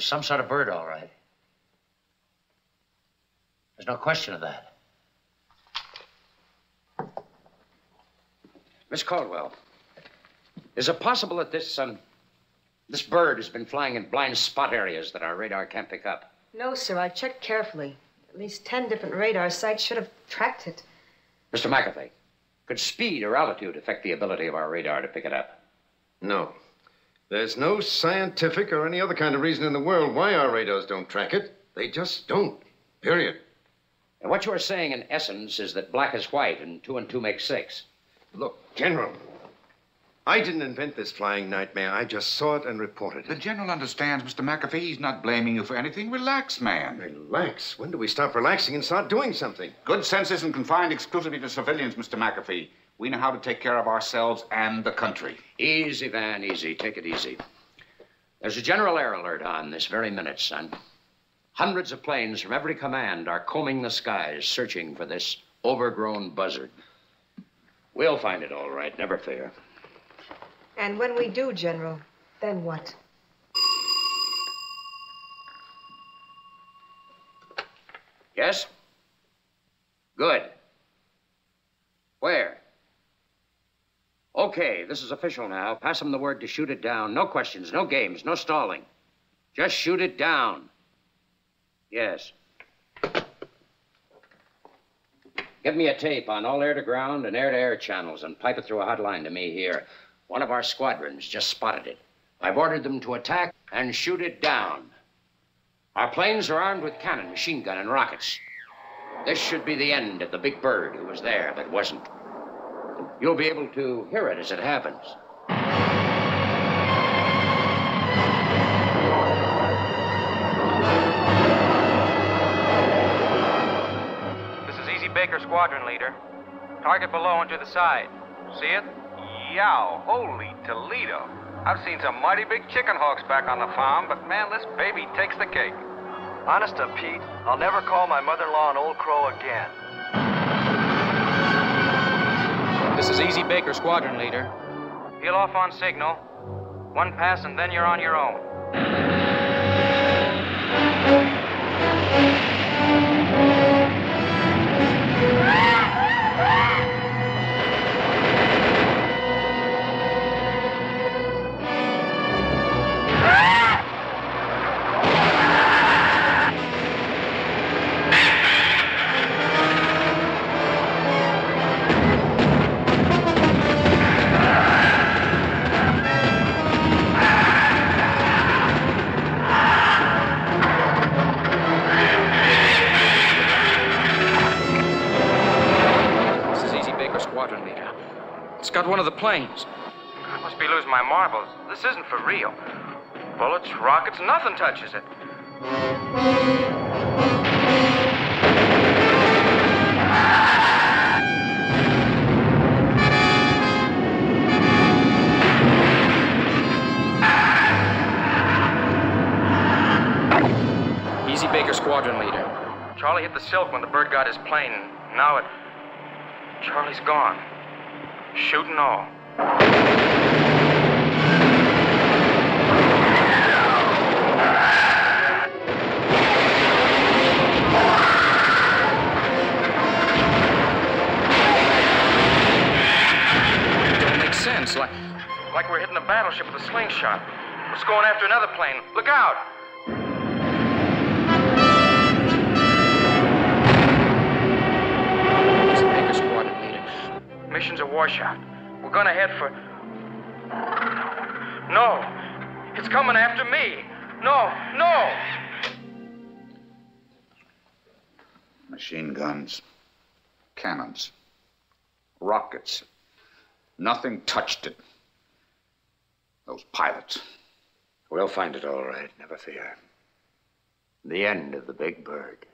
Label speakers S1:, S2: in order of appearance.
S1: There's some sort of bird, all right. There's no question of that. Miss Caldwell, is it possible that this bird has been flying in blind spot areas that our radar can't pick up?
S2: No, sir. I checked carefully. At least 10 different radar sites should have tracked it.
S1: Mr. McAfee, could speed or altitude affect the ability of our radar to pick it up?
S3: No. There's no scientific or any other kind of reason in the world why our radars don't track it. They just don't. Period.
S1: And what you are saying, in essence, is that black is white and 2 and 2 make 6.
S3: Look, General, I didn't invent this flying nightmare. I just saw it and reported it.
S4: The General understands, Mr. McAfee. He's not blaming you for anything. Relax, man.
S3: Relax? When do we stop relaxing and start doing something?
S4: Good sense isn't confined exclusively to civilians, Mr. McAfee. We know how to take care of ourselves and the country.
S1: Easy, Van, easy. Take it easy. There's a general air alert on this very minute, son. Hundreds of planes from every command are combing the skies, searching for this overgrown buzzard. We'll find it all right, never fear.
S2: And when we do, General, then what?
S1: Yes? Good. Where? Okay, this is official now. Pass them the word to shoot it down. No questions, no games, no stalling. Just shoot it down. Yes. Give me a tape on all air-to-ground and air-to-air channels and pipe it through a hotline to me here. One of our squadrons just spotted it. I've ordered them to attack and shoot it down. Our planes are armed with cannon, machine gun, and rockets. This should be the end of the big bird who was there but wasn't. You'll be able to hear it as it happens.
S5: Baker, squadron leader. Target below and to the side. See it? Yow, holy Toledo. I've seen some mighty big chicken hawks back on the farm, but man, this baby takes the cake.
S6: Honest to Pete, I'll never call my mother-in-law an old crow again.
S5: This is Easy Baker, squadron leader. Peel off on signal. One pass and then you're on your own. It's got one of the planes. I must be losing my marbles. This isn't for real. Bullets, rockets, nothing touches it. Easy Baker, squadron leader. Charlie hit the silk when the bird got his plane. Now it... Charlie's gone. Shoot and all. Don't make sense. Like we're hitting a battleship with a slingshot. It's going after another plane. Look out! Mission's a washout. We're gonna head for... No! It's coming after me! No! No!
S4: Machine guns, cannons, rockets. Nothing touched it. Those pilots.
S1: We'll find it all right, never fear. The end of the big bird.